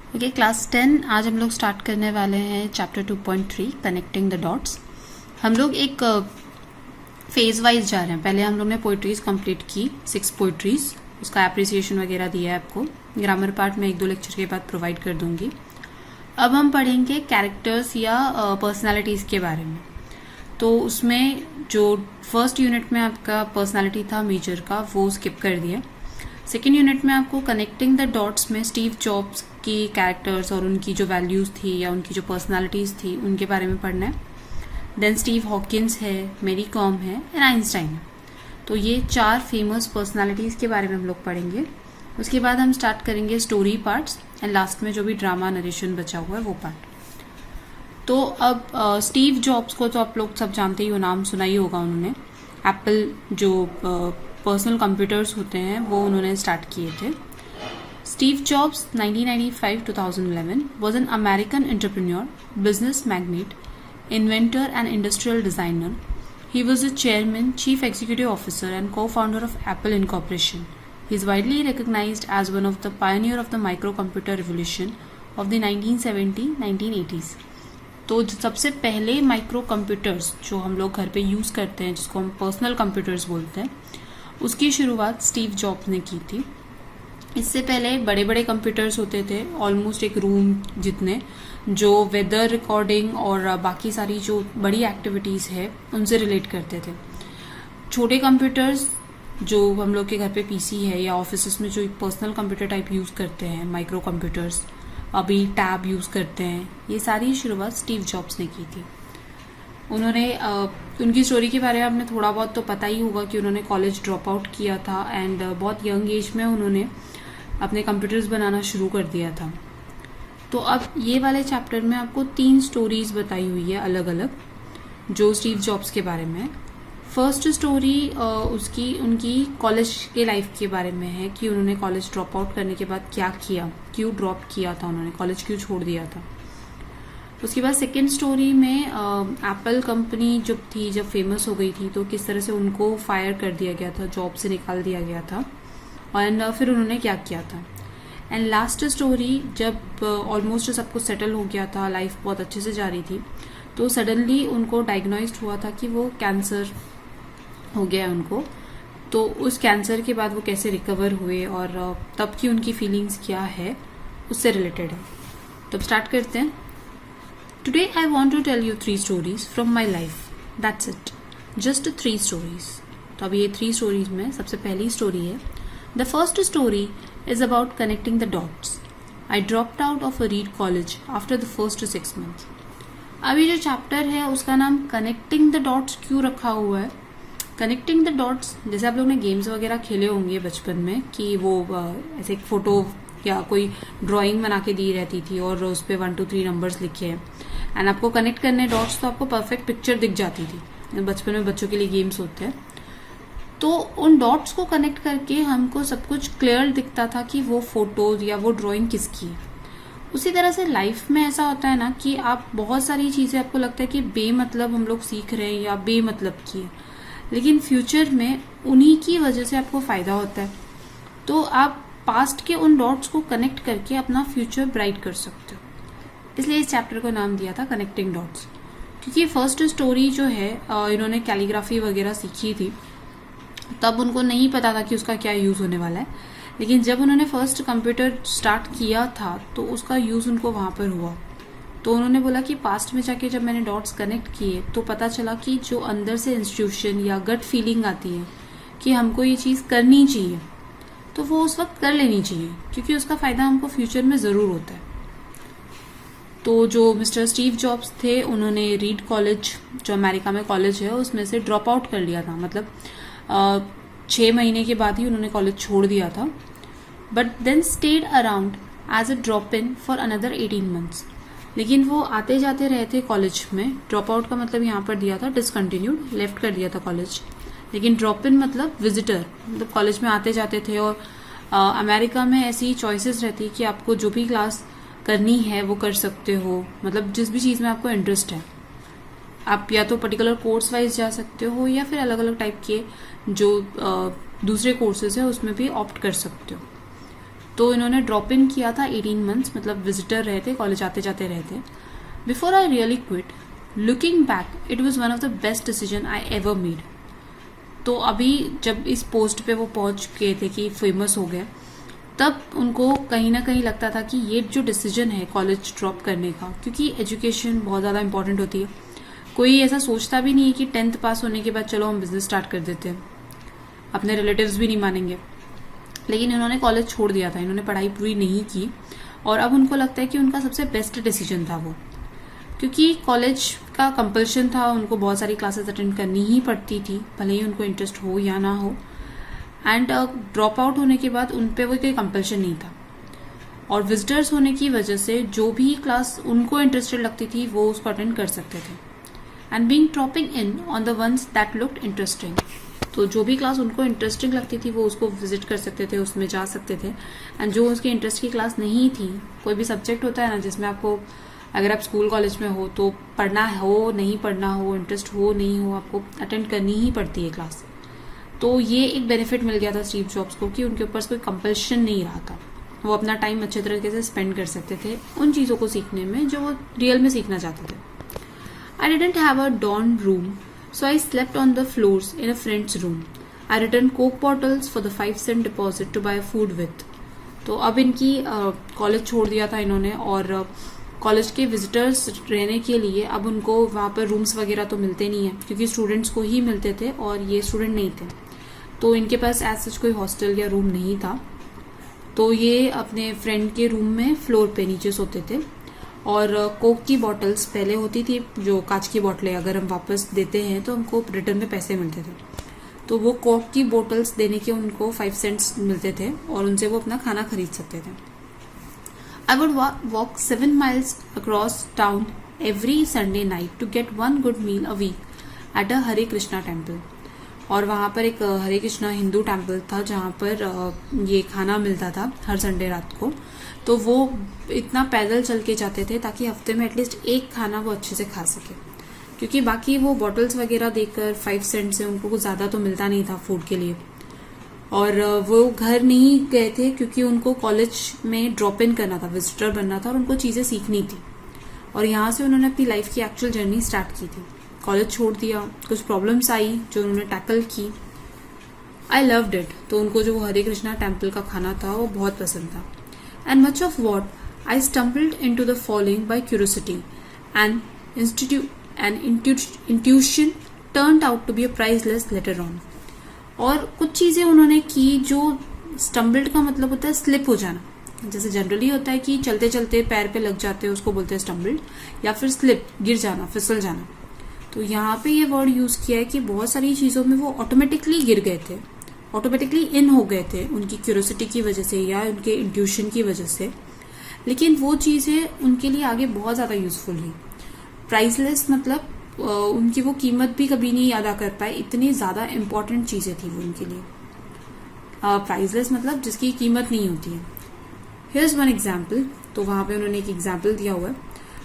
Okay, class 10 आज हम लोग स्टार्ट करने वाले हैं चैप्टर 2.3 कनेक्टिंग द डॉट्स। हम लोग एक फेज वाइज जा रहे हैं। पहले हम लोग ने पोइट्रीज कंप्लीट की 6 पोइट्रीज, उसका एप्रिसिएशन वगैरह दिया है आपको। ग्रामर पार्ट में 1-2 लेक्चर के बाद प्रोवाइड कर दूंगी। अब हम पढ़ेंगे कैरेक्टर्स या पर्सनालिटीज़ के बारे में। तो उसमें जो फर्स्ट यूनिट में आपका पर्सनालिटी था मेजर का, वो स्किप कर दिया। सेकेंड यूनिट में आपको कनेक्टिंग द डॉट्स में स्टीव जॉब्स की कैरेक्टर्स और उनकी जो वैल्यूज़ थी या उनकी जो पर्सनालिटीज़ थी उनके बारे में पढ़ना है। देन स्टीव हॉकिंस है, मेरी कॉम है एंड आइंस्टाइन है। तो ये 4 फेमस पर्सनालिटीज़ के बारे में हम लोग पढ़ेंगे। उसके बाद हम स्टार्ट करेंगे स्टोरी पार्ट्स एंड लास्ट में जो भी ड्रामा नरेशन बचा हुआ है वो पार्ट। तो अब स्टीव जॉब्स को तो आप लोग सब जानते ही हो, नाम सुना ही होगा। उन्होंने एप्पल जो पर्सनल कंप्यूटर्स होते हैं वो उन्होंने स्टार्ट किए थे। Steve jobs 1995-2011 was an American entrepreneur, business magnate, inventor and industrial designer. He was the chairman, chief executive officer and co-founder of Apple Incorporation. He is widely recognized as one of the pioneer of the microcomputer revolution of the 1970-1980s. तो सबसे पहले micro computers जो हम लोग घर पे use करते हैं, जिसको हम पर्सनल कंप्यूटर्स बोलते हैं, उसकी शुरुआत स्टीव जॉब्स ने की थी। इससे पहले बड़े बड़े कंप्यूटर्स होते थे, ऑलमोस्ट एक रूम जितने, जो वेदर रिकॉर्डिंग और बाकी सारी जो बड़ी एक्टिविटीज़ है उनसे रिलेट करते थे। छोटे कंप्यूटर्स जो हम लोग के घर पे पीसी है या ऑफिस में जो पर्सनल कंप्यूटर टाइप यूज़ करते हैं, माइक्रो कंप्यूटर्स, अभी टैब यूज़ करते हैं, ये सारी शुरुआत स्टीव जॉब्स ने की थी। उन्होंने उनकी स्टोरी के बारे में आपने थोड़ा बहुत तो पता ही होगा कि उन्होंने कॉलेज ड्रॉप आउट किया था एंड बहुत यंग एज में उन्होंने अपने कंप्यूटर्स बनाना शुरू कर दिया था। तो अब ये वाले चैप्टर में आपको 3 स्टोरीज बताई हुई है अलग अलग, जो स्टीव जॉब्स के बारे में। फर्स्ट स्टोरी उनकी कॉलेज के लाइफ के बारे में है कि उन्होंने कॉलेज ड्रॉप आउट करने के बाद क्या किया, क्यों ड्रॉप किया था, उन्होंने कॉलेज क्यों छोड़ दिया था। उसके बाद सेकेंड स्टोरी में एप्पल कंपनी जब फेमस हो गई थी तो किस तरह से उनको फायर कर दिया गया था, जॉब से निकाल दिया गया था, एंड फिर उन्होंने क्या किया था। एंड लास्ट स्टोरी जब ऑलमोस्ट सब कुछ सेटल हो गया था, लाइफ बहुत अच्छे से जा रही थी, तो सडनली उनको डायग्नोस्ड हुआ था कि वो कैंसर हो गया उनको। तो उस कैंसर के बाद वो कैसे रिकवर हुए और तब की उनकी फीलिंग्स क्या है, उससे रिलेटेड है। तो स्टार्ट करते हैं। Today I want to tell you 3 stories from my life. That's it. Just 3 stories. तो अब ये 3 stories में सबसे पहली स्टोरी है। The first story is about connecting the dots. I dropped out of a Reed college after the first 6 months. अब ये जो चैप्टर है उसका नाम कनेक्टिंग द डॉट्स क्यों रखा हुआ है? कनेक्टिंग द डॉट्स, जैसे आप लोगों ने गेम्स वगैरह खेले होंगे बचपन में कि वो ऐसे एक फोटो या कोई ड्राइंग बना के दी रहती थी और उस पर 1 2 3 नंबर्स लिखे हैं एंड आपको कनेक्ट करने डॉट्स, तो आपको परफेक्ट पिक्चर दिख जाती थी। बचपन में बच्चों के लिए गेम्स होते हैं, तो उन डॉट्स को कनेक्ट करके हमको सब कुछ क्लियर दिखता था कि वो फोटोज या वो ड्राइंग किसकी है। उसी तरह से लाइफ में ऐसा होता है ना कि आप बहुत सारी चीज़ें आपको लगता है कि बेमतलब हम लोग सीख रहे हैं या बेमतलब की है, लेकिन फ्यूचर में उन्हीं की वजह से आपको फ़ायदा होता है। तो आप पास्ट के उन डॉट्स को कनेक्ट करके अपना फ्यूचर ब्राइट कर सकते हो। इसलिए इस चैप्टर को नाम दिया था कनेक्टिंग डॉट्स। क्योंकि फर्स्ट स्टोरी जो है इन्होंने कैलीग्राफी वगैरह सीखी थी, तब उनको नहीं पता था कि उसका क्या यूज़ होने वाला है, लेकिन जब उन्होंने फर्स्ट कंप्यूटर स्टार्ट किया था तो उसका यूज़ उनको वहाँ पर हुआ। तो उन्होंने बोला कि पास्ट में जाके जब मैंने डॉट्स कनेक्ट किए तो पता चला कि जो अंदर से इंस्टीट्यूशन या गट फीलिंग आती है कि हमको ये चीज़ करनी चाहिए, तो वो उस वक्त कर लेनी चाहिए, क्योंकि उसका फ़ायदा हमको फ्यूचर में ज़रूर होता है। तो जो मिस्टर स्टीव जॉब्स थे उन्होंने रीड कॉलेज, जो अमेरिका में कॉलेज है, उसमें से ड्रॉप आउट कर लिया था। मतलब 6 महीने के बाद ही उन्होंने कॉलेज छोड़ दिया था, but then stayed around as a drop in for another 18 months. लेकिन वो आते जाते रहे थे कॉलेज में। ड्रॉप आउट का मतलब यहाँ पर दिया था डिसकंटिन्यूड, लेफ्ट कर दिया था कॉलेज। लेकिन ड्रॉप इन मतलब विजिटर, मतलब कॉलेज में आते जाते थे। और अमेरिका में ऐसी चॉइसेस रहती कि आपको जो भी क्लास करनी है वो कर सकते हो, मतलब जिस भी चीज़ में आपको इंटरेस्ट है। आप या तो पर्टिकुलर कोर्स वाइज जा सकते हो या फिर अलग अलग टाइप के जो दूसरे कोर्सेज है उसमें भी ऑप्ट कर सकते हो। तो इन्होंने ड्रॉप इन किया था 18 मंथ्स, मतलब विजिटर रहे थे, कॉलेज आते जाते रहे थे. Before I really quit, looking back it was one of the best decision I ever made. तो अभी जब इस पोस्ट पे वो पहुंच गए थे कि फेमस हो गए, तब उनको कहीं ना कहीं लगता था कि ये जो डिसीजन है कॉलेज ड्रॉप करने का, क्योंकि एजुकेशन बहुत ज़्यादा इंपॉर्टेंट होती है. कोई ऐसा सोचता भी नहीं है कि 10th पास होने के बाद चलो हम बिजनेस स्टार्ट कर देते हैं, अपने रिलेटिव्स भी नहीं मानेंगे. लेकिन इन्होंने कॉलेज छोड़ दिया था, इन्होंने पढ़ाई पूरी नहीं की, और अब उनको लगता है कि उनका सबसे बेस्ट डिसीजन था वो, क्योंकि कॉलेज का कंपल्शन था, उनको बहुत सारी क्लासेस अटेंड करनी ही पड़ती थी, भले ही उनको इंटरेस्ट हो या ना हो. एंड ड्रॉप आउट होने के बाद उन पे वो कोई कंपल्शन नहीं था, और विजिटर्स होने की वजह से जो भी क्लास उनको इंटरेस्टेड लगती थी वो उसको अटेंड कर सकते थे. And being dropping in on the ones that looked interesting, तो जो भी क्लास उनको इंटरेस्टिंग लगती थी वो उसको विजिट कर सकते थे, उसमें जा सकते थे. एंड जो उसके इंटरेस्ट की क्लास नहीं थी, कोई भी सब्जेक्ट होता है ना जिसमें आपको, अगर आप स्कूल कॉलेज में हो तो पढ़ना हो नहीं पढ़ना हो, इंटरेस्ट हो नहीं हो, आपको अटेंड करनी ही पड़ती है क्लास. तो ये एक बेनिफिट मिल गया था स्टीव जॉब्स को कि उनके ऊपर कोई कंपल्शन नहीं रहा था, वो अपना टाइम अच्छे तरीके से स्पेंड कर सकते थे उन चीज़ों को सीखने में जो वो रियल में सीखना चाहते थे. I didn't have a dorm room, so I slept on the floors in a friend's room. I returned Coke bottles for the 5 cent deposit to buy food with. तो अब इनकी कॉलेज छोड़ दिया था इन्होंने, और कॉलेज के विजिटर्स रहने के लिए अब उनको वहाँ पर रूम्स वगैरह तो मिलते नहीं है, क्योंकि स्टूडेंट्स को ही मिलते थे और ये स्टूडेंट नहीं थे, तो इनके पास एज सच कोई हॉस्टल या रूम नहीं था. तो ये अपने फ्रेंड के रूम में फ्लोर पे नीचे सोते थे. और कोक की बॉटल्स पहले होती थी, जो कांच की बॉटलें अगर हम वापस देते हैं तो हमको रिटर्न में पैसे मिलते थे, तो वो कोक की बॉटल्स देने के उनको 5 cents मिलते थे, और उनसे वो अपना खाना खरीद सकते थे. I would walk 7 miles across town every Sunday night to get 1 good meal a week at a Hare Krishna temple. और वहाँ पर एक हरे कृष्णा हिंदू टेम्पल था जहाँ पर ये खाना मिलता था हर संडे रात को. तो वो इतना पैदल चल के जाते थे ताकि हफ्ते में एटलीस्ट एक खाना वो अच्छे से खा सके, क्योंकि बाकी वो बॉटल्स वगैरह देकर 5 cents से उनको कुछ ज़्यादा तो मिलता नहीं था फूड के लिए. और वो घर नहीं गए थे क्योंकि उनको कॉलेज में ड्रॉप इन करना था, विजिटर बनना था, और उनको चीज़ें सीखनी थी. और यहाँ से उन्होंने अपनी लाइफ की एक्चुअल जर्नी स्टार्ट की थी. कॉलेज छोड़ दिया, कुछ प्रॉब्लम्स आई जो उन्होंने टैकल की. I loved it. तो उनको जो हरे कृष्णा टेम्पल का खाना था वो बहुत पसंद था. And much of what I stumbled into the following by curiosity and intuition turned out to be a priceless later on. और कुछ चीज़ें उन्होंने की जो stumbled का मतलब होता है स्लिप हो जाना, जैसे जनरली होता है कि चलते चलते पैर पे लग जाते हैं उसको बोलते हैं stumbled, या फिर स्लिप गिर जाना, फिसल जाना. तो यहाँ पे ये वर्ड यूज़ किया है कि बहुत सारी चीज़ों में वो ऑटोमेटिकली गिर गए थे, ऑटोमेटिकली इन हो गए थे उनकी क्यूरियोसिटी की वजह से या उनके इंट्यूशन की वजह से, लेकिन वो चीज़ें उनके लिए आगे बहुत ज़्यादा यूजफुल हुई. प्राइसलेस मतलब उनकी वो कीमत भी कभी नहीं अदा कर पाए, इतनी ज़्यादा इंपॉर्टेंट चीज़ें थी वो उनके लिए. प्राइसलेस मतलब जिसकी कीमत नहीं होती है. Here's one example. तो वहाँ पे उन्होंने एक एग्जाम्पल दिया हुआ है.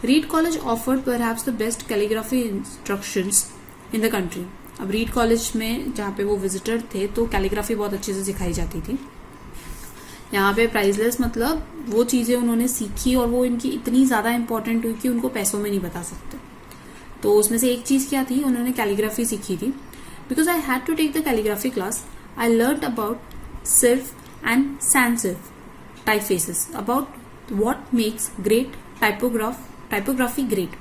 Reed college offered perhaps the best calligraphy instructions in the country. अब रीड कॉलेज में जहाँ पे वो विजिटर थे तो कैलीग्राफी बहुत अच्छे से सिखाई जाती थी. यहाँ पे प्राइसलेस मतलब वो चीज़ें उन्होंने सीखी और वो इनकी इतनी ज़्यादा इंपॉर्टेंट हुई कि उनको पैसों में नहीं बता सकते. तो उसमें से एक चीज़ क्या थी, उन्होंने कैलीग्राफी सीखी थी. Because I had to take the calligraphy class, I learn about serif and sans serif typefaces, about what makes great typography great.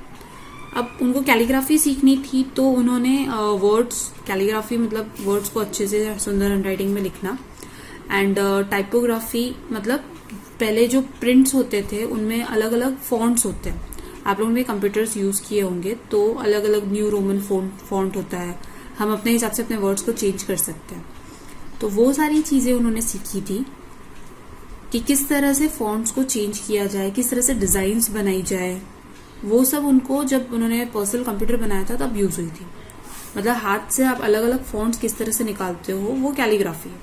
अब उनको कैलीग्राफी सीखनी थी तो उन्होंने वर्ड्स, कैलीग्राफी मतलब वर्ड्स को अच्छे से सुंदर हैंडराइटिंग में लिखना, एंड टाइपोग्राफी मतलब पहले जो प्रिंट्स होते थे उनमें अलग अलग फॉन्ट्स होते हैं. आप लोगों ने कंप्यूटर्स यूज़ किए होंगे तो अलग अलग न्यू रोमन फॉन्ट होता है, हम अपने हिसाब से अपने वर्ड्स को चेंज कर सकते हैं. तो वो सारी चीज़ें उन्होंने सीखी थी कि किस तरह से फॉन्ट्स को चेंज किया जाए, किस तरह से डिज़ाइंस बनाई जाए. वो सब उनको जब उन्होंने पर्सनल कंप्यूटर बनाया था तब यूज़ हुई थी. मतलब हाथ से आप अलग अलग फॉन्ट्स किस तरह से निकालते हो वो कैलीग्राफी है.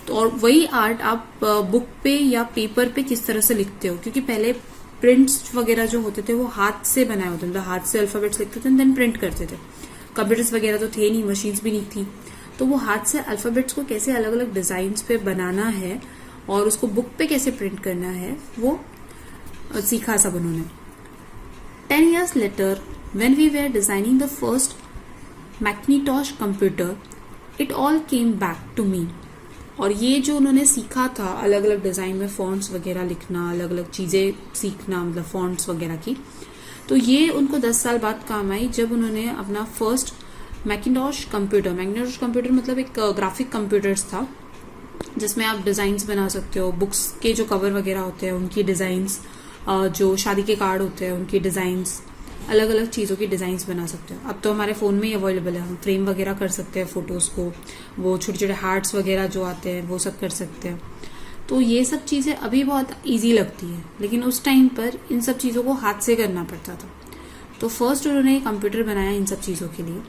तो और वही आर्ट आप बुक पे या पेपर पे किस तरह से लिखते हो, क्योंकि पहले प्रिंट्स वगैरह जो होते थे वो हाथ से बनाए होते थे, मतलब हाथ से अल्फाबेट्स लिखते थे देन प्रिंट करते थे. कंप्यूटर्स वगैरह तो थे नहीं, मशीन्स भी नहीं थी, तो वो हाथ से अल्फाबेट्स को कैसे अलग अलग डिजाइन पे बनाना है और उसको बुक पे कैसे प्रिंट करना है वो सीखा सब उन्होंने। 10 years later, when we were designing the first Macintosh computer, it all came back to me. और ये जो उन्होंने सीखा था अलग अलग डिज़ाइन में फॉन्ट्स वगैरह लिखना, अलग अलग चीज़ें सीखना, मतलब फॉन्ट्स वगैरह की, तो ये उनको 10 साल बाद काम आई जब उन्होंने अपना फर्स्ट मैकिन्टॉश कंप्यूटर मतलब एक ग्राफिक कंप्यूटर्स था जिसमें आप डिज़ाइंस बना सकते हो, बुक्स के जो कवर वगैरह होते हैं उनकी डिज़ाइंस, जो शादी के कार्ड होते हैं उनकी डिज़ाइंस, अलग अलग चीज़ों की डिज़ाइंस बना सकते हो। अब तो हमारे फ़ोन में ही अवेलेबल है, हम फ्रेम वगैरह कर सकते हैं फ़ोटोज़ को, वो छोटे छोटे हार्ट्स वगैरह जो आते हैं वो सब कर सकते हैं। तो ये सब चीज़ें अभी बहुत इजी लगती है, लेकिन उस टाइम पर इन सब चीज़ों को हाथ से करना पड़ता था। तो फर्स्ट उन्होंने कंप्यूटर बनाया इन सब चीज़ों के लिए,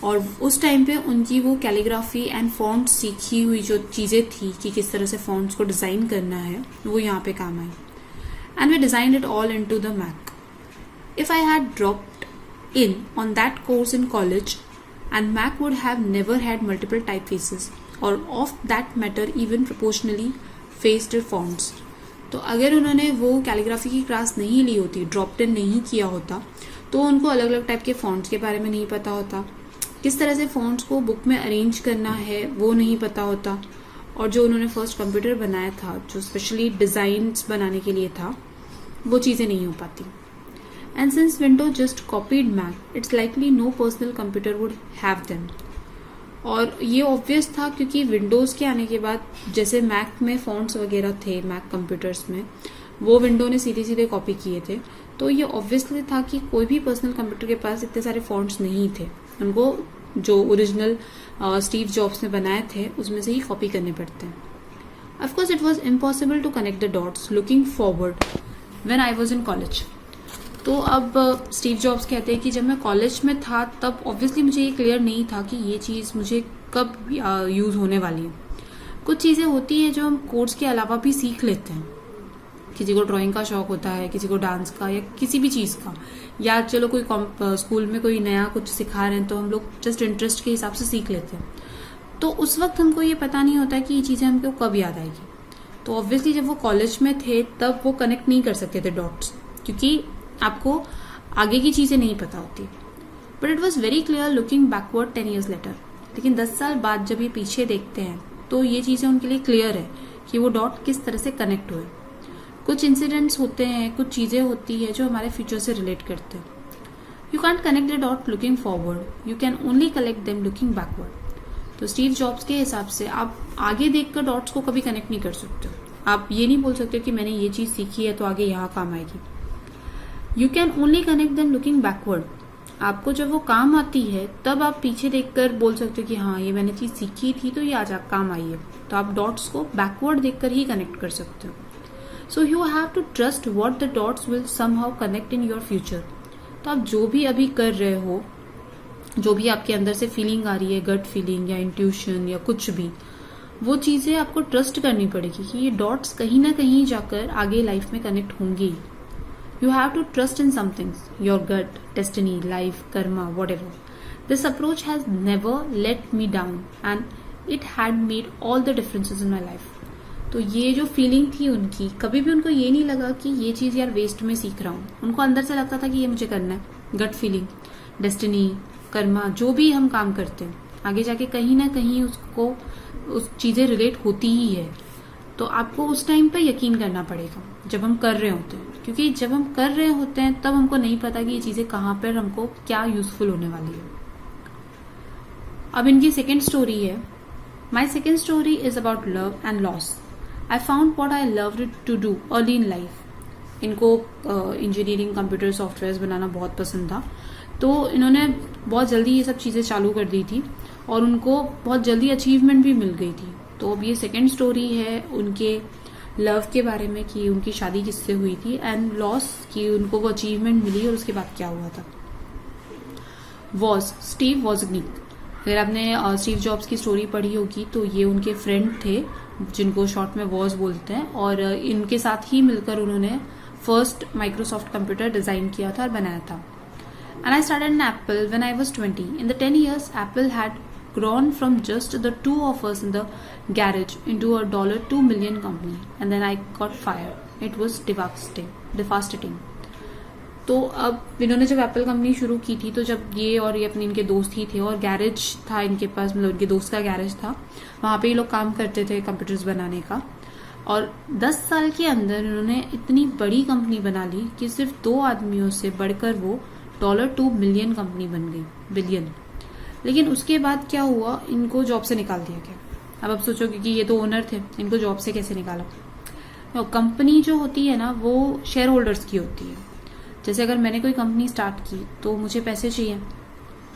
और उस टाइम पे उनकी वो कैलीग्राफी एंड फॉन्ट्स सीखी हुई जो चीज़ें थी कि किस तरह से फॉन्ट्स को डिज़ाइन करना है, वो यहाँ पे काम आई। And we designed it all into the Mac. If I had dropped in on that course in college, and Mac would have never had multiple typefaces, or of that matter even proportionally faced fonts. तो अगर उन्होंने वो calligraphy की class नहीं ली होती, dropped in नहीं किया होता, तो उनको अलग अलग टाइप के फॉन्ट्स के बारे में नहीं पता होता, किस तरह से फॉन्ट्स को बुक में अरेंज करना है वो नहीं पता होता, और जो उन्होंने फर्स्ट कंप्यूटर बनाया था जो स्पेशली डिज़ाइंस बनाने के लिए था, वो चीज़ें नहीं हो पाती। And since Windows just copied Mac, it's likely no personal computer would have them. और ये ऑब्वियस था क्योंकि विंडोज़ के आने के बाद जैसे मैक में फॉन्ट्स वगैरह थे, मैक कंप्यूटर्स में वो विंडो ने सीधे सीधे कॉपी किए थे, तो ये ऑब्वियसली था कि कोई भी पर्सनल कंप्यूटर के पास इतने सारे फॉन्ट्स नहीं थे, उनको जो ओरिजिनल स्टीव जॉब्स ने बनाए थे उसमें से ही कॉपी करने पड़ते हैं। Of course, it was impossible to connect the dots looking forward when I was in college. तो अब स्टीव जॉब्स कहते हैं कि जब मैं कॉलेज में था तब ऑब्वियसली मुझे ये क्लियर नहीं था कि ये चीज़ मुझे कब यूज़ होने वाली है। कुछ चीज़ें होती हैं जो हम कोर्स के अलावा भी सीख लेते हैं, किसी को ड्राइंग का शौक होता है, किसी को डांस का या किसी भी चीज़ का, या चलो कोई स्कूल में कोई नया कुछ सिखा रहे हैं तो हम लोग जस्ट इंटरेस्ट के हिसाब से सीख लेते हैं। तो उस वक्त हमको ये पता नहीं होता कि ये चीज़ें हमको कब याद आएगी। तो ऑब्वियसली जब वो कॉलेज में थे तब वो कनेक्ट नहीं कर सकते थे डॉट्स, क्योंकि आपको आगे की चीज़ें नहीं पता होती। But it was very clear looking backward 10 years later. लेकिन 10 साल बाद जब ये पीछे देखते हैं तो ये चीज़ें उनके लिए क्लियर है कि वो डॉट किस तरह से कनेक्ट हुए। कुछ इंसिडेंट्स होते हैं, कुछ चीज़ें होती है जो हमारे फ्यूचर से रिलेट करते हैं। You can't connect the dot looking forward, you can only collect them looking backward. तो स्टीव जॉब्स के हिसाब से आप आगे देखकर डॉट्स को कभी कनेक्ट नहीं कर सकते। आप ये नहीं बोल सकते कि मैंने ये चीज़ सीखी है तो आगे यहाँ काम आएगी। You can only connect them looking backward. आपको जब वो काम आती है तब आप पीछे देखकर बोल सकते हो कि हाँ ये मैंने चीज़ सीखी थी तो ये आज आप काम आई है। तो आप डॉट्स को बैकवर्ड देखकर ही कनेक्ट कर सकते हो। So you have to trust what the dots will somehow connect in your future. तो आप जो भी अभी कर रहे हो, जो भी आपके अंदर से फीलिंग आ रही है, गट फीलिंग या इंट्यूशन या कुछ भी, वो चीज़ें आपको ट्रस्ट करनी पड़ेगी कि ये डॉट्स कहीं ना कहीं जाकर आगे लाइफ में कनेक्ट होंगी। You have to trust in some things, your gut, destiny, life, karma, whatever. This approach has never let me down and it had made all the differences in my life. तो ये जो feeling थी उनकी, कभी भी उनको ये नहीं लगा कि ये चीज़ यार वेस्ट में सीख रहा हूँ। उनको अंदर से लगता था कि ये मुझे करना है। गट फीलिंग, डेस्टिनी, कर्मा, जो भी हम काम करते हैं आगे जाके कहीं ना कहीं उसको उस चीज़ें रिलेट होती ही है। तो आपको उस टाइम पर यकीन करना पड़ेगा जब हम कर रहे होते हैं, क्योंकि जब हम कर रहे होते हैं तब हमको नहीं पता कि ये चीज़ें कहाँ पर हमको क्या यूजफुल होने वाली है। अब इनकी सेकेंड स्टोरी है। My second story is about love and loss. I found what I loved to do early in life. इनको इंजीनियरिंग, कंप्यूटर, सॉफ्टवेयर बनाना बहुत पसंद था, तो इन्होंने बहुत जल्दी ये सब चीज़ें चालू कर दी थी और उनको बहुत जल्दी अचीवमेंट भी मिल गई थी। तो अब ये सेकेंड स्टोरी है उनके लव के बारे में कि उनकी शादी किससे हुई थी, एंड लॉस कि उनको वो अचीवमेंट मिली और उसके बाद क्या हुआ था। स्टीव वॉज़निक। अगर आपने स्टीव जॉब्स की स्टोरी पढ़ी होगी तो ये उनके फ्रेंड थे जिनको शॉर्ट में वॉज बोलते हैं, और इनके साथ ही मिलकर उन्होंने फर्स्ट माइक्रोसॉफ्ट कंप्यूटर डिज़ाइन किया था और बनाया था। And I started in Apple when I was 20. In the 10 years, Apple had grown from just the two of us in the garage into a $2 million company, and then I got fired. It was devastating. तो अब इन्होंने जब Apple company शुरू की थी, तो जब ये और ये अपने इनके दोस्त ही थे और गैरेज था इनके पास, मतलब इनके दोस्त का गैरेज था, वहां पे ये लोग काम करते थे कंप्यूटर्स बनाने का। और 10 साल के अंदर इन्होंने इतनी बड़ी कंपनी बना ली कि सिर्फ 2 आदमियों से बढ़कर वो $2 मिलियन कंपनी बन गई, बिलियन। लेकिन उसके बाद क्या हुआ, इनको जॉब से निकाल दिया गया। अब आप सोचोगे कि ये तो ओनर थे, इनको जॉब से कैसे निकाला? तो कंपनी जो होती है ना, वो शेयर होल्डर्स की होती है। जैसे अगर मैंने कोई कंपनी स्टार्ट की तो मुझे पैसे चाहिए,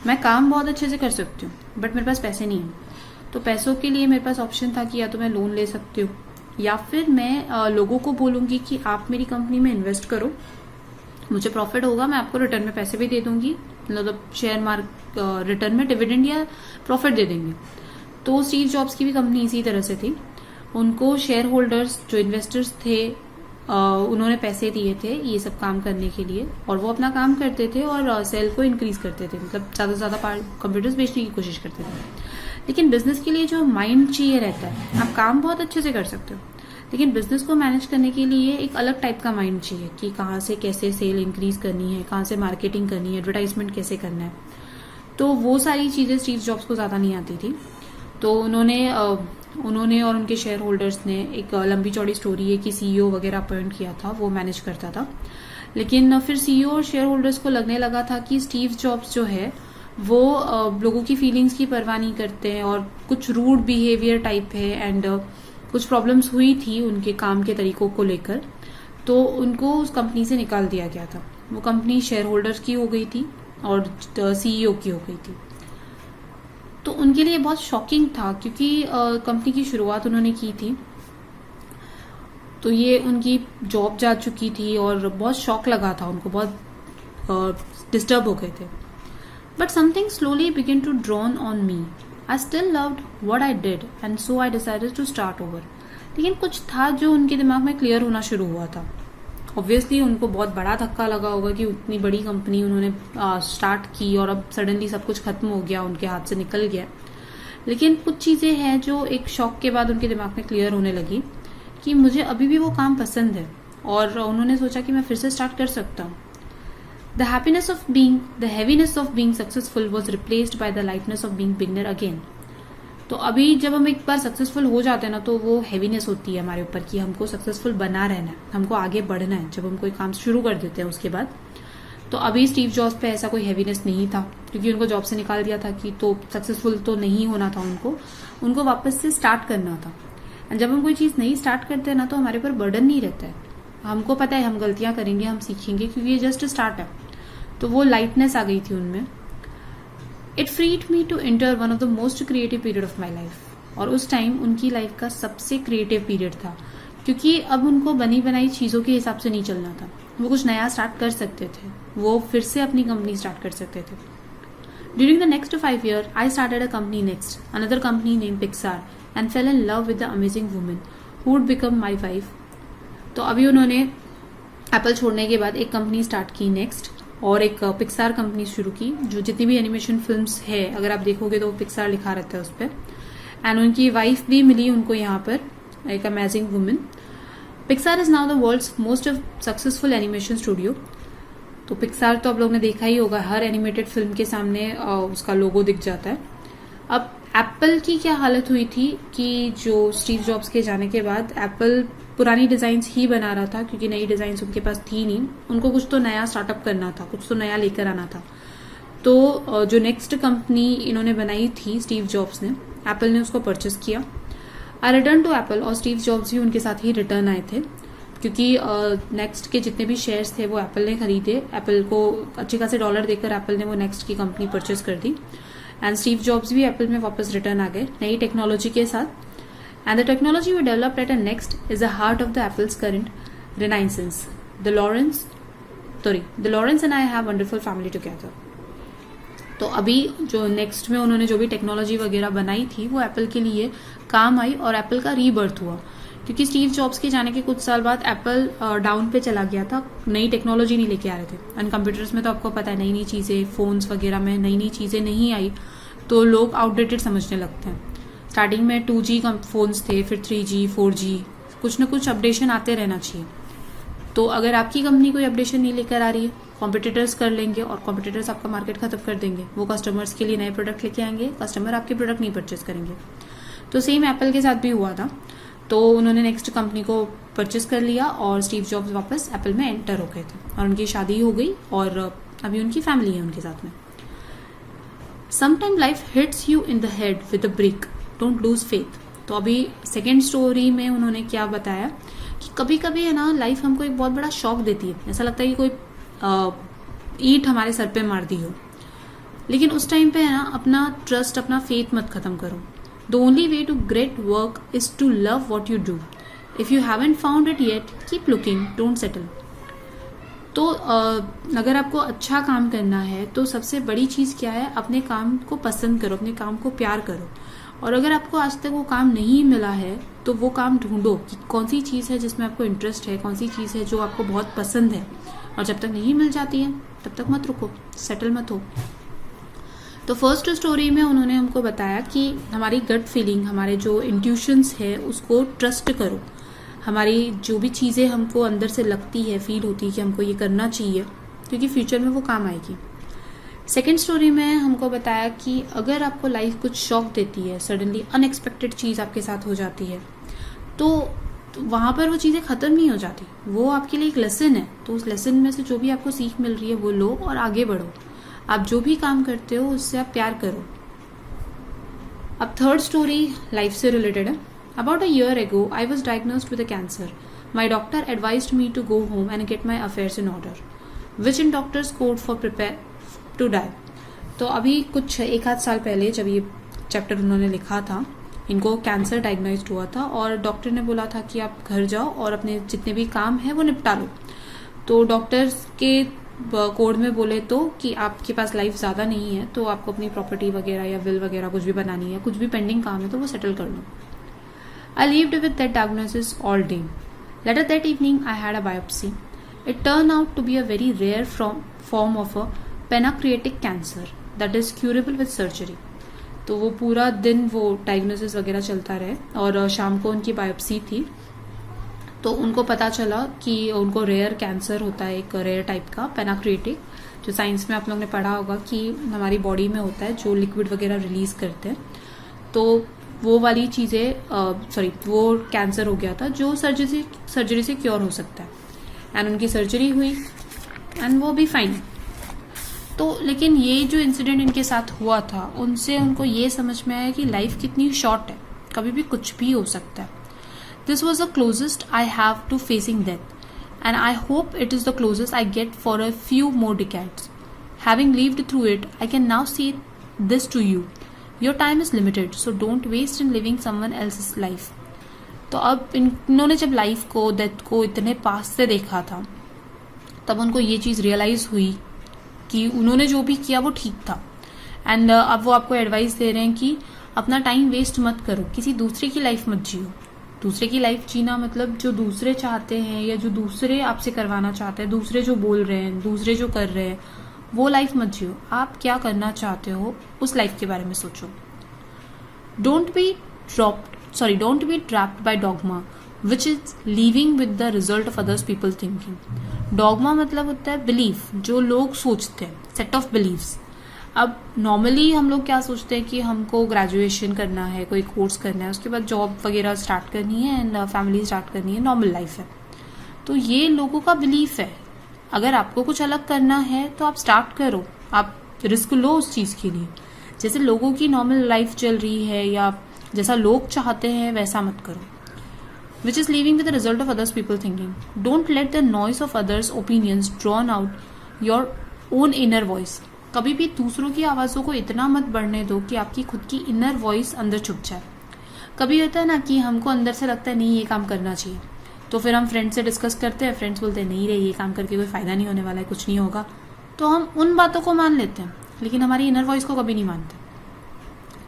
मैं काम बहुत अच्छे से कर सकती हूँ बट मेरे पास पैसे नहीं है। तो पैसों के लिए मेरे पास ऑप्शन था कि या तो मैं लोन ले सकती हूँ या फिर मैं लोगों को बोलूंगी कि आप मेरी कंपनी में इन्वेस्ट करो, मुझे प्रॉफिट होगा, मैं आपको रिटर्न में पैसे भी दे दूंगी, मतलब शेयर मार्केट रिटर्न में डिविडेंड या प्रॉफिट दे देंगे। तो स्टीव जॉब्स की भी कंपनी इसी तरह से थी। उनको शेयर होल्डर्स जो इन्वेस्टर्स थे उन्होंने पैसे दिए थे ये सब काम करने के लिए, और वो अपना काम करते थे और सेल को इंक्रीज करते थे, मतलब ज्यादा से ज्यादा कंप्यूटर्स बेचने की कोशिश करते थे। लेकिन बिजनेस के लिए जो माइंड चाहिए रहता है, आप काम बहुत अच्छे से कर सकते हो लेकिन बिजनेस को मैनेज करने के लिए एक अलग टाइप का माइंड चाहिए कि कहाँ से कैसे सेल इंक्रीज करनी है, कहाँ से मार्केटिंग करनी है, एडवर्टाइजमेंट कैसे करना है। तो वो सारी चीजें स्टीव जॉब्स को ज्यादा नहीं आती थी। तो उन्होंने और उनके शेयर होल्डर्स ने एक लंबी चौड़ी स्टोरी है कि सीईओ वगैरह अपॉइंट किया था, वो मैनेज करता था। लेकिन फिर सीईओ और शेयर होल्डर्स को लगने लगा था कि स्टीव जॉब्स जो है वो लोगों की फीलिंग्स की परवाह नहीं करते हैं और कुछ रूड बिहेवियर टाइप है, एंड कुछ प्रॉब्लम्स हुई थी उनके काम के तरीकों को लेकर। तो उनको उस कंपनी से निकाल दिया गया था। वो कंपनी शेयर होल्डर्स की हो गई थी और सीईओ की हो गई थी। तो उनके लिए बहुत शॉकिंग था क्योंकि कंपनी की शुरुआत उन्होंने की थी, तो ये उनकी जॉब जा चुकी थी और बहुत शॉक लगा था उनको, बहुत डिस्टर्ब हो गए थे। But something slowly begin to dawn on me. I still loved what I did and so I decided to start over. लेकिन कुछ था जो उनके दिमाग में क्लियर होना शुरू हुआ था। ऑब्वियसली उनको बहुत बड़ा धक्का लगा होगा कि उतनी बड़ी कंपनी उन्होंने स्टार्ट की और अब सडनली सब कुछ खत्म हो गया, उनके हाथ से निकल गया। लेकिन कुछ चीजें हैं जो एक शॉक के बाद उनके दिमाग में क्लियर होने लगी कि मुझे अभी भी वो काम पसंद है, और उन्होंने सोचा कि मैं फिर से स्टार्ट कर सकता हूँ। The heaviness of being successful was replaced by the lightness of being beginner again. तो अभी जब हम एक बार सक्सेसफुल हो जाते हैं ना, तो वो हैवीनेस होती है हमारे ऊपर कि हमको सक्सेसफुल बना रहना है, हमको आगे बढ़ना है। जब हम कोई काम शुरू कर देते हैं उसके बाद, तो अभी स्टीव जॉब्स पे ऐसा कोई हैवीनेस नहीं था क्योंकि उनको जॉब से निकाल दिया था कि तो सक्सेसफुल तो नहीं होना था उनको वापस से स्टार्ट करना था। एंड जब हम कोई चीज नहीं स्टार्ट करते हैं ना, तो हमारे ऊपर बर्डन नहीं रहता है। हमको पता है हम गलतियां करेंगे, हम सीखेंगे, क्योंकि ये जस्ट स्टार्ट है। तो वो लाइटनेस आ गई थी उनमें। It freed me to enter one of the most creative period of my life. और उस टाइम उनकी लाइफ का सबसे क्रिएटिव पीरियड था, क्योंकि अब उनको बनी बनाई चीजों के हिसाब से नहीं चलना था। वो कुछ नया स्टार्ट कर सकते थे, वो फिर से अपनी कंपनी स्टार्ट कर सकते थे। During the next 5 years, I started a company next, another company name Pixar, and fail in love with the amazing woman who would become my wife. तो अभी उन्होंने एप्पल छोड़ने के बाद एक कंपनी स्टार्ट की नेक्स्ट, और एक पिक्सार कंपनी शुरू की, जो जितनी भी एनिमेशन फिल्म्स है अगर आप देखोगे तो पिक्सार लिखा रहता है उस पर। एंड उनकी वाइफ भी मिली उनको यहाँ पर, एक amazing woman. Pixar is now the world's most successful animation studio. तो पिक्सार तो आप लोग ने देखा ही होगा, हर एनिमेटेड फिल्म के सामने उसका लोगो दिख जाता है। अब एप्पल की क्या हालत हुई थी कि जो स्टीव जॉब्स के जाने के बाद एप्पल पुरानी डिजाइन्स ही बना रहा था, क्योंकि नई डिजाइन्स उनके पास थी नहीं। उनको कुछ तो नया स्टार्टअप करना था, कुछ तो नया लेकर आना था। तो जो नेक्स्ट कंपनी इन्होंने बनाई थी स्टीव जॉब्स ने, एप्पल ने उसको परचेस किया। आई रिटर्न टू एप्पल, और स्टीव जॉब्स भी उनके साथ ही रिटर्न आए थे, क्योंकि नेक्स्ट के जितने भी शेयर्स थे वो एप्पल ने खरीदे। एप्पल को अच्छे खासे डॉलर देकर एप्पल ने वो नेक्स्ट की कंपनी परचेस कर दी। एंड स्टीव जॉब्स भी एप्पल में वापस रिटर्न आ गए नई टेक्नोलॉजी के साथ। And the technology we developed at Next is the heart of the Apple's current renaissance. The Lawrence and I have wonderful family together. तो अभी जो नेक्स्ट में उन्होंने जो भी टेक्नोलॉजी वगैरह बनाई थी वो एप्पल के लिए काम आई, और एप्पल का रीबर्थ हुआ। क्योंकि स्टीव जॉब्स के जाने के कुछ साल बाद एप्पल डाउन पे चला गया था, नई टेक्नोलॉजी नहीं लेके आ रहे थे। एंड कंप्यूटर्स में तो आपको पता है नई नई चीजें, फोन्स वगैरह में नई नई चीजें नहीं आई, तो लोग आउटडेटेड समझने लगते हैं। स्टार्टिंग में 2G फोन्स थे, फिर 3G 4G, कुछ ना कुछ अपडेशन आते रहना चाहिए। तो अगर आपकी कंपनी कोई अपडेशन नहीं लेकर आ रही है, कॉम्पिटिटर्स कर लेंगे और कॉम्पिटिटर्स आपका मार्केट खत्म कर देंगे। वो कस्टमर्स के लिए नए प्रोडक्ट लेके आएंगे, कस्टमर आपके प्रोडक्ट नहीं परचेस करेंगे। तो सेम एप्पल के साथ भी हुआ था। तो उन्होंने नेक्स्ट कंपनी को परचेस कर लिया और स्टीव जॉब्स वापस एप्पल में एंटर हो गए थे और उनकी शादी हो गई और अभी उनकी फैमिली है उनके साथ में। Sometime life hits you in the head with a brick, don't lose faith. तो अभी सेकेंड स्टोरी में उन्होंने क्या बताया कि कभी कभी है ना लाइफ हमको एक बहुत बड़ा शॉक देती है। ऐसा लगता है कि कोई ईंट हमारे सर पे मार दी हो, लेकिन उस टाइम पे है ना अपना ट्रस्ट, अपना फेथ मत खत्म करो। The only way to great work is to love what you do. If you haven't found it yet, keep looking, don't settle. तो अगर आपको अच्छा काम करना है तो सबसे बड़ी चीज़ क्या है, अपने काम को पसंद करो, अपने काम को प्यार करो। और अगर आपको आज तक वो काम नहीं मिला है तो वो काम ढूंढो कि कौन सी चीज़ है जिसमें आपको इंटरेस्ट है, कौन सी चीज़ है जो आपको बहुत पसंद है। और जब तक नहीं मिल जाती है तब तक मत रुको, सेटल मत हो। तो फर्स्ट स्टोरी में उन्होंने हमको बताया कि हमारी गट फीलिंग, हमारे जो इंट्यूशंस है उसको ट्रस्ट करो। हमारी जो भी चीज़ें हमको अंदर से लगती है, फील होती है कि हमको ये करना चाहिए, क्योंकि फ्यूचर में वो काम आएगी। सेकेंड स्टोरी में हमको बताया कि अगर आपको लाइफ कुछ शॉक देती है, सडनली अनएक्सपेक्टेड चीज़ आपके साथ हो जाती है, तो वहाँ पर वो चीज़ें ख़त्म नहीं हो जाती, वो आपके लिए एक लेसन है। तो उस लेसन में से जो भी आपको सीख मिल रही है वो लो और आगे बढ़ो। आप जो भी काम करते हो उससे आप प्यार करो। अब थर्ड स्टोरी लाइफ से रिलेटेड है। About a year ago I was diagnosed with a cancer. My doctor advised me to go home and get my affairs in order, which in doctor's code for prepare to die. तो अभी कुछ 1 आध साल पहले जब ये chapter उन्होंने लिखा था, इनको कैंसर डायग्नोज्ड हुआ था और डॉक्टर ने बोला था कि आप घर जाओ और अपने जितने भी काम है वो निपटा लो। तो डॉक्टर्स के कोड में बोले तो कि आपके पास लाइफ ज़्यादा नहीं है, तो आपको अपनी प्रॉपर्टी वगैरह या विल वगैरह कुछ भी बनानी है, कुछ भी पेंडिंग काम है तो वो सेटल कर लो। I lived with that diagnosis all day. Later that evening I had a biopsy. It turn out to be a very rare form of a pancreatic cancer that is curable with surgery. तो वो पूरा दिन वो diagnosis वगैरह चलता रहे और शाम को उनकी बायोप्सी थी। तो उनको पता चला कि उनको रेयर कैंसर होता है, एक रेयर टाइप का पेनाक्रिएटिक, जो साइंस में आप लोगों ने पढ़ा होगा कि हमारी बॉडी में होता है, जो लिक्विड वगैरह रिलीज करते हैं। तो वो वाली चीज़ें वो कैंसर हो गया था जो सर्जरी से क्योर हो सकता है। एंड उनकी सर्जरी हुई एंड वो भी फाइन। तो लेकिन ये जो इंसिडेंट इनके साथ हुआ था, उनसे उनको ये समझ में आया कि लाइफ कितनी शॉर्ट है, कभी भी कुछ भी हो सकता है। This was the closest I have to facing death, and I hope it is the closest I get for a few more decades. Having lived through it, I can now say this to you. Your time is limited, so don't waste in living someone else's life. तो अब इन्होंने जब life को, death को इतने पास से देखा था, तब उनको ये चीज़ रियलाइज हुई कि उन्होंने जो भी किया वो ठीक था। एंड अब वो आपको एडवाइस दे रहे हैं कि अपना टाइम वेस्ट मत करो, किसी दूसरे की लाइफ मत जियो। दूसरे की लाइफ जीना मतलब जो दूसरे चाहते हैं या जो दूसरे आपसे करवाना चाहते हैं, दूसरे जो बोल रहे हैं, दूसरे जो कर रहे हैं, वो लाइफ मत जियो। आप क्या करना चाहते हो उस लाइफ के बारे में सोचो। Don't be trapped bye dogma which is living with the result of others people thinking. Dogma मतलब होता है बिलीफ, जो लोग सोचते हैं, सेट ऑफ बिलीव्स। अब नॉर्मली हम लोग क्या सोचते हैं कि हमको ग्रेजुएशन करना है, कोई कोर्स करना है, उसके बाद जॉब वगैरह स्टार्ट करनी है एंड फैमिली स्टार्ट करनी है, नॉर्मल लाइफ है। तो ये लोगों का बिलीफ है। अगर आपको कुछ अलग करना है तो आप स्टार्ट करो, आप रिस्क लो उस चीज़ के लिए। जैसे लोगों की नॉर्मल लाइफ चल रही है या जैसा लोग चाहते हैं वैसा मत करो। Which is living with the result of others people thinking. Don't let the noise of others opinions drawn out your own inner voice. कभी भी दूसरों की आवाज़ों को इतना मत बढ़ने दो कि आपकी खुद की इनर वॉइस अंदर छुप जाए। कभी होता है ना कि हमको अंदर से लगता है नहीं ये काम करना चाहिए, तो फिर हम फ्रेंड्स से डिस्कस करते हैं, फ्रेंड्स बोलते हैं नहीं रे ये काम करके कोई फ़ायदा नहीं होने वाला है, कुछ नहीं होगा, तो हम उन बातों को मान लेते हैं, लेकिन हमारी इनर वॉइस को कभी नहीं मानते।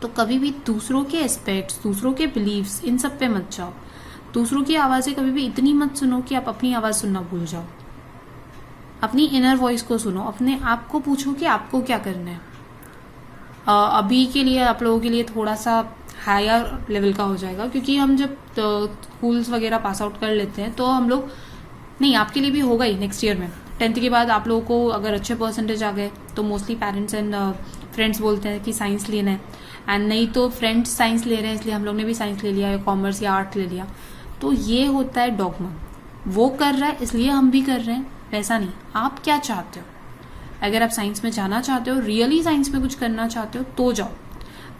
तो कभी भी दूसरों के एस्पेक्ट्स, दूसरों के बिलीव्स, इन सब पे मत जाओ। दूसरों की आवाज़ें कभी भी इतनी मत सुनो कि आप अपनी आवाज़ सुनना भूल जाओ। अपनी इनर वॉइस को सुनो, अपने आप को पूछो कि आपको क्या करना है। अभी के लिए आप लोगों के लिए थोड़ा सा हायर लेवल का हो जाएगा, क्योंकि हम जब स्कूल्स वगैरह पास आउट कर लेते हैं तो हम लोग, नहीं आपके लिए भी होगा ही नेक्स्ट ईयर में, 10th के बाद आप लोगों को अगर अच्छे परसेंटेज आ गए तो मोस्टली पेरेंट्स एंड फ्रेंड्स बोलते हैं कि साइंस लेना है, एंड नहीं तो फ्रेंड्स साइंस ले रहे हैं इसलिए हम लोग ने भी साइंस ले लिया या कॉमर्स या आर्ट ले लिया। तो ये होता है डॉगमा, वो कर रहा है इसलिए हम भी कर रहे हैं, वैसा नहीं। आप क्या चाहते हो? अगर आप साइंस में जाना चाहते हो, रियली साइंस में कुछ करना चाहते हो तो जाओ,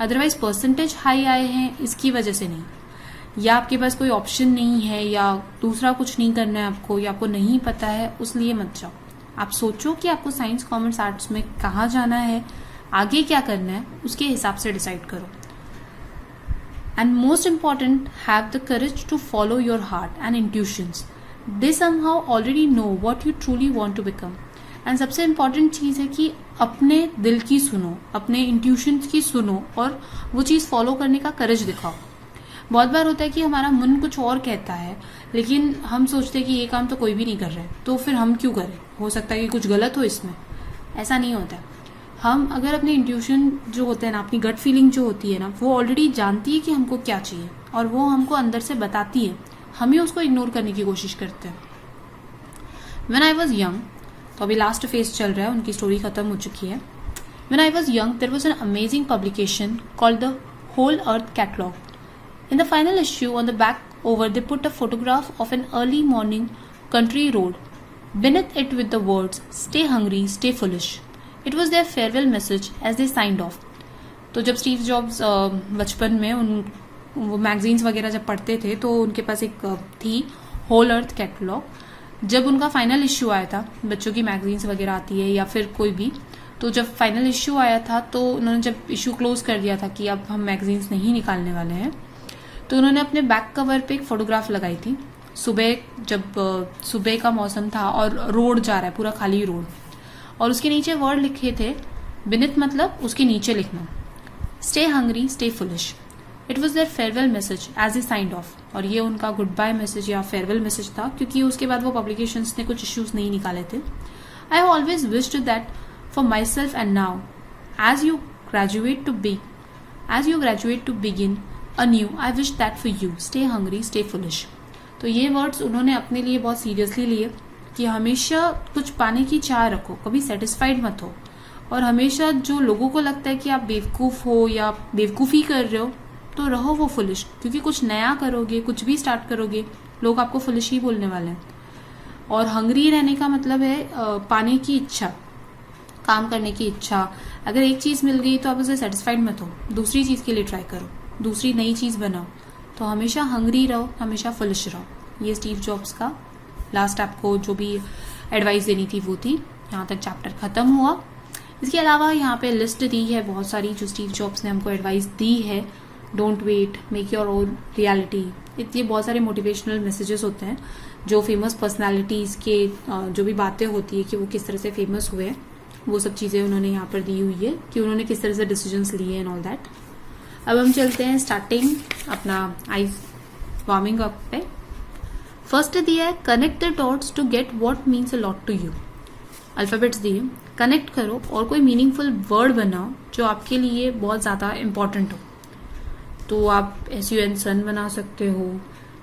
अदरवाइज परसेंटेज हाई आए हैं इसकी वजह से नहीं, या आपके पास कोई ऑप्शन नहीं है, या दूसरा कुछ नहीं करना है आपको, या आपको नहीं पता है, उसलिए मत जाओ। आप सोचो कि आपको साइंस कॉमर्स आर्ट्स में कहाँ जाना है, आगे क्या करना है, उसके हिसाब से डिसाइड करो। And most important, have the courage to follow your heart and intuitions. They somehow already know what you truly want to become. एंड सबसे इम्पॉर्टेंट चीज़ है कि अपने दिल की सुनो, अपने इंट्यूशंस की सुनो और वो चीज़ फॉलो करने का करेज दिखाओ। बहुत बार होता है कि हमारा मन कुछ और कहता है, लेकिन हम सोचते हैं कि ये काम तो कोई भी नहीं कर रहा है, तो फिर हम क्यों करें, हो सकता है कि कुछ गलत हो इसमें। ऐसा नहीं होता है। हम अगर अपने इंट्यूशन जो होते हैं ना, अपनी गट फीलिंग जो होती है ना, वो ऑलरेडी जानती है कि हमको क्या चाहिए और वो हमको अंदर से बताती है, हम ही उसको इग्नोर करने की कोशिश करते हैं। व्हेन आई वॉज यंग, तो अभी लास्ट फेज चल रहा है, उनकी स्टोरी खत्म हो चुकी है। When I was young there was an amazing publication called the whole earth catalog. In the final issue, on the back over, they put a photograph of an early morning country road. Beneath it with the words, "Stay hungry, stay foolish." It was their farewell message as they signed off. तो जब Steve jobs बचपन में वो magazines वगैरह जब पढ़ते थे तो उनके पास एक थी होल अर्थ कैटलॉग। जब उनका फाइनल इश्यू आया था, बच्चों की मैगजीन्स वगैरह आती है या फिर कोई भी, तो जब फाइनल इश्यू आया था तो उन्होंने जब इश्यू क्लोज कर दिया था कि अब हम मैगजीन्स नहीं निकालने वाले हैं, तो उन्होंने अपने बैक कवर पे एक फोटोग्राफ लगाई थी। सुबह जब सुबह का मौसम था और रोड जा रहा है, पूरा खाली रोड, और उसके नीचे वर्ड लिखे थे, बिनिथ मतलब उसके नीचे लिखना, stay hungry stay foolish. It was their farewell message as a signed off. और ये उनका गुड बाय मैसेज या फेयरवेल मैसेज था, क्योंकि उसके बाद वो पब्लिकेशंस ने कुछ इश्यूज नहीं निकाले थे। I have always wished that for myself and now as you graduate to begin anew, I wish that for you. Stay hungry, stay foolish. तो ये वर्ड्स उन्होंने अपने लिए बहुत सीरियसली लिए कि हमेशा कुछ पाने की चाह रखो, कभी सेटिस्फाइड मत हो, और हमेशा जो लोगों को लगता है कि आप बेवकूफ़ हो या बेवकूफ़ी कर रहे हो, तो रहो वो फुलिश, क्योंकि कुछ नया करोगे, कुछ भी स्टार्ट करोगे, लोग आपको फुलिश ही बोलने वाले हैं। और हंग्री रहने का मतलब है पाने की इच्छा, काम करने की इच्छा। अगर एक चीज़ मिल गई तो आप उसे सेटिस्फाइड मत हो, दूसरी चीज़ के लिए ट्राई करो, दूसरी नई चीज़ बनाओ। तो हमेशा हंग्री रहो, हमेशा फुलिश रहो। ये स्टीव जॉब्स का लास्ट आपको जो भी एडवाइस देनी थी वो थी। यहाँ तक चैप्टर ख़त्म हुआ। इसके अलावा यहाँ पे लिस्ट दी है बहुत सारी जो स्टीव जॉब्स ने हमको एडवाइस दी है। Don't wait, make your own reality. ये बहुत सारे मोटिवेशनल मैसेजेस होते हैं जो फेमस पर्सनालिटीज़ के जो भी बातें होती है कि वो किस तरह से फेमस हुए हैं, वो सब चीज़ें उन्होंने यहाँ पर दी हुई है कि उन्होंने किस तरह से डिसीजंस लिए एंड ऑल दैट। अब हम चलते हैं स्टार्टिंग अपना आइस वार्मिंग अप पे। फर्स्ट दिया है connect the dots to get what means a lot to you. Alphabets दिए, कनेक्ट करो और कोई मीनिंगफुल वर्ड बनाओ जो आपके लिए बहुत ज़्यादा इम्पॉर्टेंट हो। तो आप SUN सन बना सकते हो,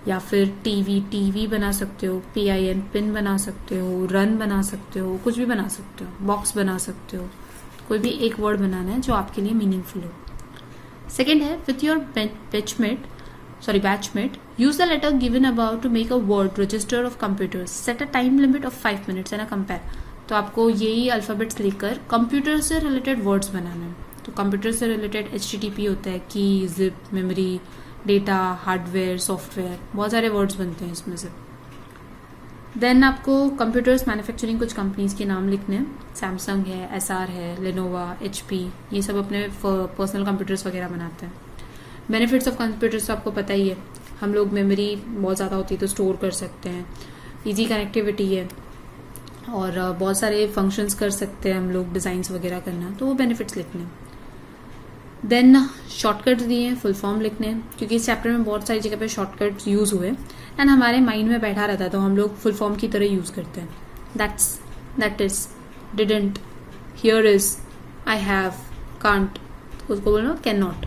या फिर टीवी बना सकते हो, PIN पिन बना सकते हो, रन बना सकते हो, कुछ भी बना सकते हो, बॉक्स बना सकते हो। कोई भी एक वर्ड बनाना है जो आपके लिए मीनिंगफुल हो। सेकेंड है with your batchmate use the letter given about to make a word register of computers, set a time limit of 5 minutes and a compare. तो आपको यही अल्फाबेट्स लेकर कंप्यूटर से रिलेटेड वर्ड्स बनाने हैं। तो कंप्यूटर से रिलेटेड HTTP होता है, की, zip, memory, data, hardware, software, बहुत सारे वर्ड्स बनते हैं इसमें से। देन आपको कंप्यूटर्स मैन्युफैक्चरिंग कुछ कंपनीज के नाम लिखने हैं। सैमसंग है, SR है, लेनोवा, HP, ये सब अपने पर्सनल कंप्यूटर्स वगैरह बनाते हैं। बेनिफिट्स ऑफ कंप्यूटर्स तो आपको पता ही है, हम लोग मेमोरी बहुत ज़्यादा होती है तो स्टोर कर सकते हैं, इजी कनेक्टिविटी है, और बहुत सारे फंक्शंस कर सकते हैं हम लोग, डिज़ाइंस वगैरह करना, तो वो बेनिफिट्स लिखने हैं। देन शॉर्टकट्स दिए हैं, फुल फॉर्म लिखने हैं, क्योंकि इस चैप्टर में बहुत सारी जगह पे शॉर्टकट्स यूज़ हुए एंड हमारे माइंड में बैठा रहता है तो हम लोग फुल फॉर्म की तरह यूज़ करते हैं। That is, didn't, here is, I have, can't, उसको बोलना कैन नॉट।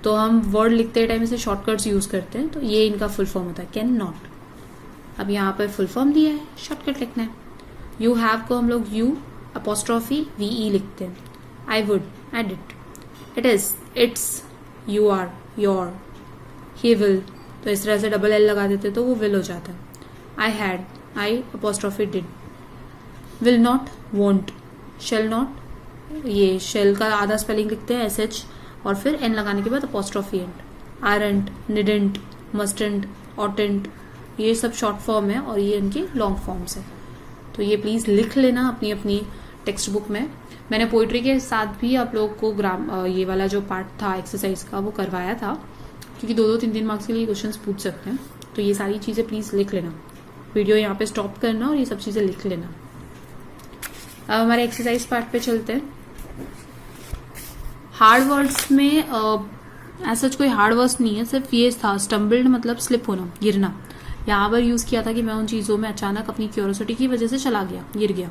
तो हम वर्ड लिखते टाइम इसे शॉर्टकट्स यूज करते हैं, तो ये इनका फुल फॉर्म होता है कैन नॉट। अब यहाँ पर फुल फॉर्म दिया है, शॉर्टकट लिखना है। यू हैव को हम लोग यू अपोस्ट्रॉफी वी लिखते हैं। I would, I did, it is, it's, you are, your, he will, तो इस तरह से डबल एल लगा देते तो वो विल हो जाता है। I had, I apostrophe did. Will not, won't, shall not, ये शेल का आधा स्पेलिंग लिखते हैं SH और फिर एन लगाने के बाद अपोस्ट्रॉफी एंड। आरंट, निडेंट, मस्टेंट, ऑटेंट, ये सब शॉर्ट फॉर्म है और ये इनके लॉन्ग फॉर्म्स है। तो ये प्लीज लिख लेना अपनी अपनी टेक्स्ट बुक में। मैंने पोइट्री के साथ भी आप लोग को ये वाला जो पार्ट था एक्सरसाइज का वो करवाया था, क्योंकि 2-2, 3-3 मार्क्स के लिए क्वेश्चंस पूछ सकते हैं। तो ये सारी चीजें प्लीज लिख लेना, वीडियो यहाँ पे स्टॉप करना और ये सब चीजें लिख लेना। अब हमारे एक्सरसाइज पार्ट पे चलते हैं। हार्ड वर्ड्स में ऐसा कोई हार्ड वर्ड्स नहीं है, सिर्फ ये था स्टम्बल्ड मतलब स्लिप होना, गिरना। यहाँ पर यूज किया था कि मैं उन चीजों में अचानक अपनी क्यूरियोसिटी की वजह से चला गया, गिर गया।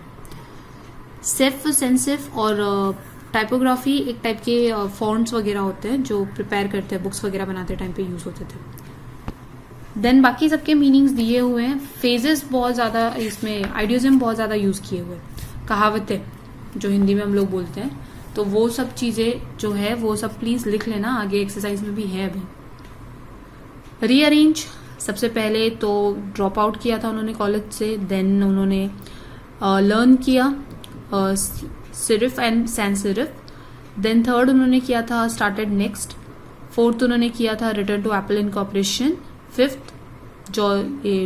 सेफ, सेंसिव और टाइपोग्राफी एक टाइप के फॉन्ट्स वगैरह होते हैं जो प्रिपेयर करते हैं, बुक्स वगैरह बनाते टाइम पे यूज होते थे। देन बाकी सबके मीनिंग्स दिए हुए हैं। फेजेस बहुत ज्यादा, इसमें आइडियोजम बहुत ज्यादा यूज किए हुए, कहावतें जो हिंदी में हम लोग बोलते हैं, तो वो सब चीजें जो है वो सब प्लीज लिख लेना, आगे एक्सरसाइज में भी है अभी। रीअरेंज, सबसे पहले तो ड्रॉप आउट किया था उन्होंने कॉलेज से, देन उन्होंने लर्न किया serif and sans serif, then third उन्होंने किया था स्टार्टेड नेक्स्ट, फोर्थ उन्होंने किया था return to Apple incorporation, fifth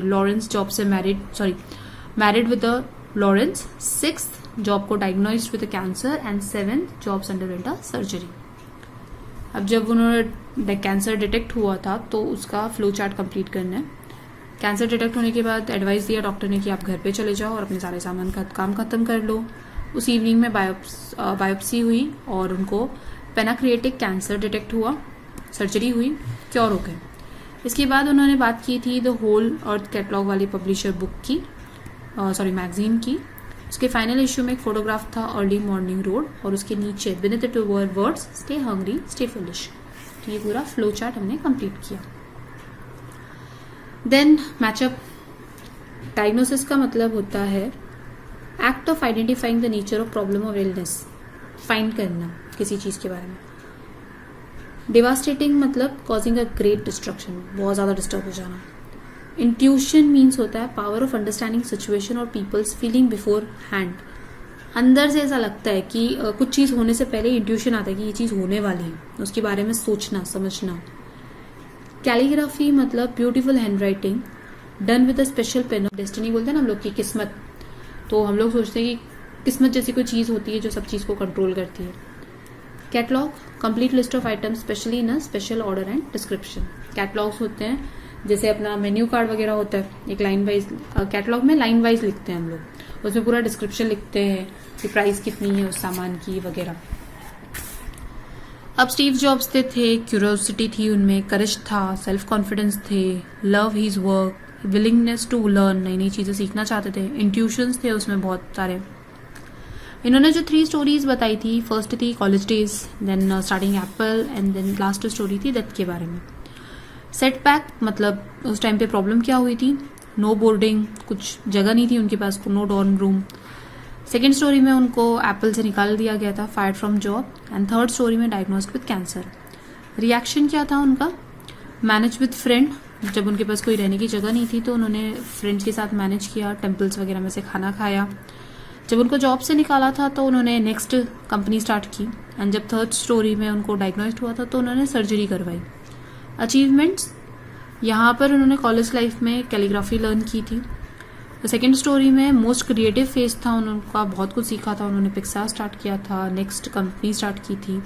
Laurence Job से married with Laurence, sixth Job को diagnosed with cancer and seventh Jobs underwent surgery. अब जब उन्होंने कैंसर डिटेक्ट हुआ था तो उसका फ्लो चार्ट कंप्लीट करना है। कैंसर डिटेक्ट होने के बाद एडवाइस दिया डॉक्टर ने कि आप घर पे चले जाओ और अपने सारे सामान का काम खत्म कर लो। उस इवनिंग में बायोप्सी हुई और उनको पेनाक्रिएटिक कैंसर डिटेक्ट हुआ, सर्जरी हुई, क्योर हो गए। इसके बाद उन्होंने बात की थी द होल अर्थ कैटलॉग वाली पब्लिशर बुक की, मैगजीन की। उसके फाइनल इश्यू में एक फोटोग्राफ था अर्ली मॉर्निंग रोड और उसके नीचे beneath the two words stay hungry stay foolish. तो ये पूरा फ्लो चार्ट हमने कंप्लीट किया। Then match up. डायग्नोसिस का मतलब होता है act of identifying the nature of problem और इलनेस, फाइंड करना किसी चीज के बारे में। डिवास्टेटिंग मतलब कॉजिंग अ ग्रेट डिस्ट्रक्शन, बहुत ज्यादा डिस्टर्ब हो जाना। इंट्यूशन मीन्स होता है पावर ऑफ अंडरस्टैंडिंग सिचुएशन और पीपल्स फीलिंग बिफोर हैंड। अंदर से ऐसा लगता है कि कुछ चीज होने से पहले इंट्यूशन आता है कि ये चीज होने वाली है, उसके बारे में सोचना समझना। कैलीग्राफी मतलब beautiful hand writing done with a special pain of destiny, बोलते हैं ना हम लोग की किस्मत। तो हम लोग सोचते हैं कि किस्मत जैसी कोई चीज होती है जो सब चीज को कंट्रोल करती है। Catalogue complete list of items specially in a special order and description. Catalogues होते हैं जैसे अपना मेन्यू कार्ड वगैरह होता है, एक लाइन वाइज कैटलॉग में लाइन वाइज लिखते हैं हम लोग, उसमें पूरा डिस्क्रिप्शन लिखते हैं कि प्राइस कितनी है उस सामान की वगैरह। अब स्टीव जॉब्स थे क्यूरियोसिटी थी उनमें, करेज था, सेल्फ कॉन्फिडेंस थे, love his work, willingness to learn, नई नई चीजें सीखना चाहते थे, इंट्यूशंस थे उसमें बहुत सारे। इन्होंने जो 3 स्टोरीज बताई थी, फर्स्ट थी college days, then starting Apple and then last story थी डेथ के बारे में। सेटबैक मतलब उस टाइम पे प्रॉब्लम क्या हुई थी, नो बोर्डिंग, कुछ जगह नहीं थी उनके पास, no dorm room. Second story में उनको एप्पल से निकाल दिया गया था, fired from job. And third story में डायग्नोस्ड विद कैंसर। रिएक्शन क्या था उनका, मैनेज विद फ्रेंड, जब उनके पास कोई रहने की जगह नहीं थी तो उन्होंने फ्रेंड्स के साथ मैनेज किया, टेम्पल्स वगैरह में से खाना खाया। जब उनको जॉब से निकाला था तो उन्होंने नेक्स्ट कंपनी स्टार्ट की। एंड जब थर्ड स्टोरी में उनको डायग्नोस्ड हुआ था तो उन्होंने सर्जरी करवाई। अचीवमेंट्स, यहाँ पर उन्होंने कॉलेज लाइफ में कैलीग्राफी लर्न की थी। सेकेंड स्टोरी में मोस्ट क्रिएटिव फेज था उनका, बहुत कुछ सीखा था उन्होंने, पिक्सार स्टार्ट किया था, नेक्स्ट कंपनी स्टार्ट की थी।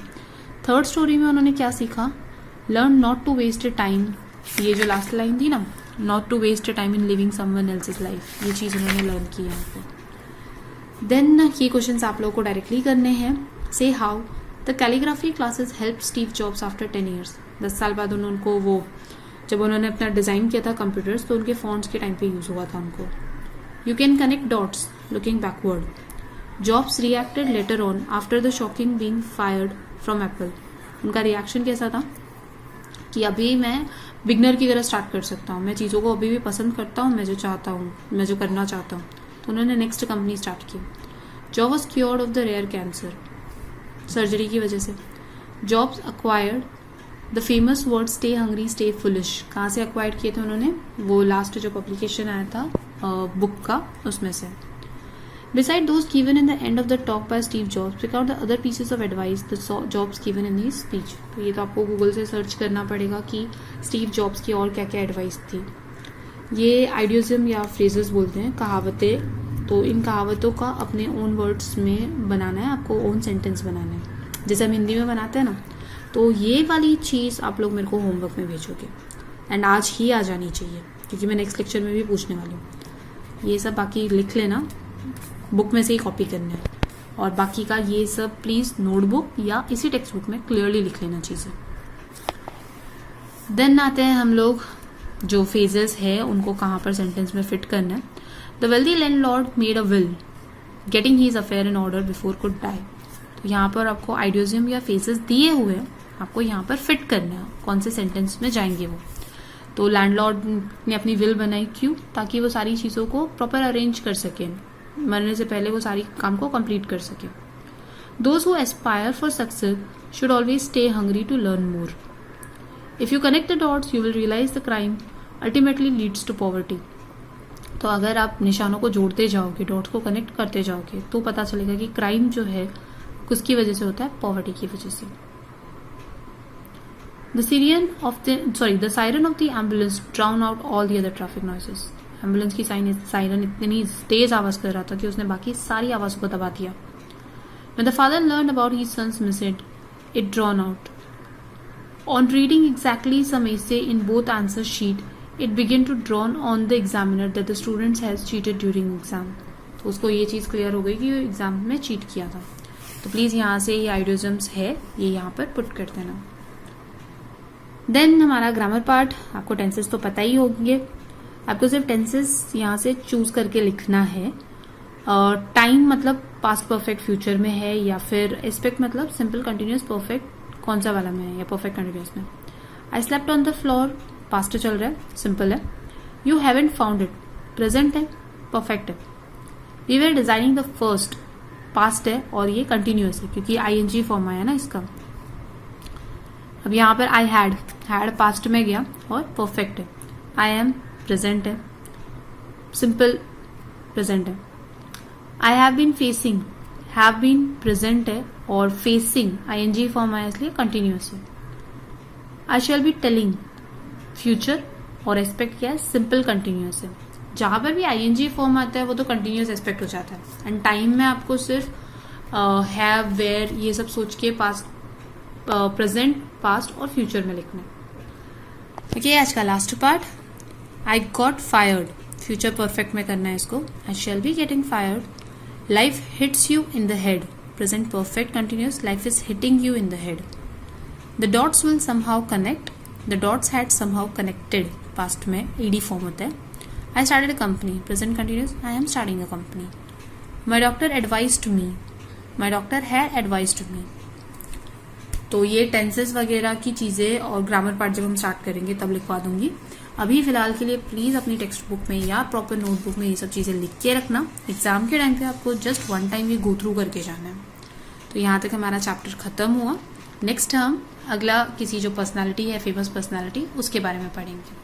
थर्ड स्टोरी में उन्होंने क्या सीखा, learn not to waste time, ये जो लास्ट लाइन थी ना, not to waste time in living someone else's life, ये चीज उन्होंने लर्न की यहाँ पे। देन ये क्वेश्चंस आप लोगों को डायरेक्टली करने हैं। से how the calligraphy classes help Steve jobs after 10 years, 10 साल बाद उनको वो जब उन्होंने अपना डिजाइन किया था कंप्यूटर्स तो उनके फॉन्ट्स के टाइम पे यूज हुआ था उनको। You can connect dots looking backward, jobs reacted later on after the shocking being fired from Apple, उनका रिएक्शन कैसा था कि अभी मैं बिगनर की तरह स्टार्ट कर सकता हूँ, मैं चीज़ों को अभी भी पसंद करता हूँ, मैं जो चाहता हूँ, मैं जो करना चाहता हूँ। तो उन्होंने नेक्स्ट कंपनी स्टार्ट की। Job was cured of the rare cancer, surgery की वजह से। Jobs acquired the famous word stay hungry stay foolish. कहाँ से अक्वायर्ड किए थे उन्होंने? वो लास्ट जो पब्लिकेशन आया था बुक का, उसमें से। Beside those given in the end of the talk by Steve Jobs, pick out the other pieces of advice the Jobs given in his speech. तो ये तो आपको गूगल से सर्च करना पड़ेगा कि स्टीव जॉब्स की और क्या क्या एडवाइस थी। ये आइडियोज़म या फ्रेजेस बोलते हैं, कहावतें। तो इन कहावतों का अपने ओन वर्ड्स में बनाना है, आपको ओन सेंटेंस बनाना है, जैसे हम हिंदी में बनाते हैं ना। तो ये वाली चीज़ आप लोग मेरे को होमवर्क में भेजोगे, एंड आज ही आ जानी चाहिए, क्योंकि मैं नेक्स्ट लेक्चर में भी पूछने वाली हूँ। ये सब बाकी लिख लेना, बुक में से ही कॉपी करना है, और बाकी का ये सब प्लीज नोटबुक या इसी टेक्स्ट बुक में क्लियरली लिख लेना चीजें। देन आते हैं हम लोग जो फेजेस है उनको कहाँ पर सेंटेंस में फिट करना है। The wealthy landlord made a will getting his affair in order before could die. तो यहाँ पर आपको आइडियोजियम या फेजेस दिए हुए हैं, आपको यहाँ पर फिट करना है कौन से सेंटेंस में जाएंगे वो। तो लैंडलॉर्ड ने अपनी विल बनाई, क्यों? ताकि वो सारी चीज़ों को प्रॉपर अरेंज कर सकें, मरने से पहले वो सारी काम को कंप्लीट कर सके। Those who aspire for success should always stay hungry to learn more. If you connect the dots, you will realize the crime ultimately leads to poverty. तो अगर आप निशानों को जोड़ते जाओगे, डॉट्स को कनेक्ट करते जाओगे, तो पता चलेगा कि क्राइम जो है किसकी वजह से होता है? पॉवर्टी की वजह से। The siren of the ambulance drowned out all the other traffic noises. Ambulance की साइरन इतनी तेज आवाज कर रहा था कि उसने बाकी सारी आवाजों को दबा दिया। When the father learned about his son's mishap, it drawn out. On reading exactly some essay in both answer sheet, it began to drawn on the examiner that the student has cheated during exam. तो उसको ये चीज clear हो गई कि वो exam में cheat किया था। तो प्लीज यहाँ से ये आइडियोजम्स है, ये यहाँ पर पुट कर देना। देन हमारा ग्रामर पार्ट, आपको टेंसेस तो पता ही होंगे, आपको सिर्फ टेंसेस यहाँ से चूज करके लिखना है। टाइम मतलब पास्ट परफेक्ट फ्यूचर में है, या फिर एस्पेक्ट मतलब सिंपल कंटिन्यूअस परफेक्ट कौन सा वाला में है, या परफेक्ट कंटिन्यूअस में। I slept on the floor, past चल रहा है, सिंपल है। You haven't found it, present है, परफेक्ट है। We were designing the first, past है, और ये कंटिन्यूअस है क्योंकि आईएनजी फॉर्म आया ना इसका। अब यहाँ पर आई हैड पास्ट में गया और परफेक्ट है। आई एम प्रेजेंट है, सिंपल प्रेजेंट है। I have been facing, have been present है, और फेसिंग आईएनजी फॉर्म आया इसलिए कंटिन्यूअस है। I shall be telling, future, और एस्पेक्ट क्या है? सिंपल कंटिन्यूअस है। जहां पर भी आईएनजी फॉर्म आता है वो तो कंटिन्यूअस एस्पेक्ट हो जाता है। एंड टाइम में आपको सिर्फ हैव, वेयर, ये सब सोच के पास्ट, प्रेजेंट, पास्ट और फ्यूचर में लिखना है। ओके, आज का last part, I got fired, future perfect में करना है इसको। I shall be getting fired, life hits you in the head, present perfect continuous, life is hitting you in the head. The dots will somehow connect, the dots had somehow connected, past में ED form होता है। I started a company, present continuous, I am starting a company. My doctor advise to me, my doctor had advise to me. तो ये tenses वगैरह की चीजें और grammar part जब हम स्टार्ट करेंगे तब लिखवा दूंगी। अभी फिलहाल के लिए प्लीज अपनी टेक्स्ट बुक में या प्रॉपर नोटबुक में ये सब चीजें लिख के रखना। एग्जाम के टाइम पे आपको जस्ट वन टाइम ये गो थ्रू करके जाना है। तो यहाँ तक हमारा चैप्टर खत्म हुआ। नेक्स्ट हम अगला किसी जो पर्सनालिटी है, फेमस पर्सनालिटी, उसके बारे में पढ़ेंगे।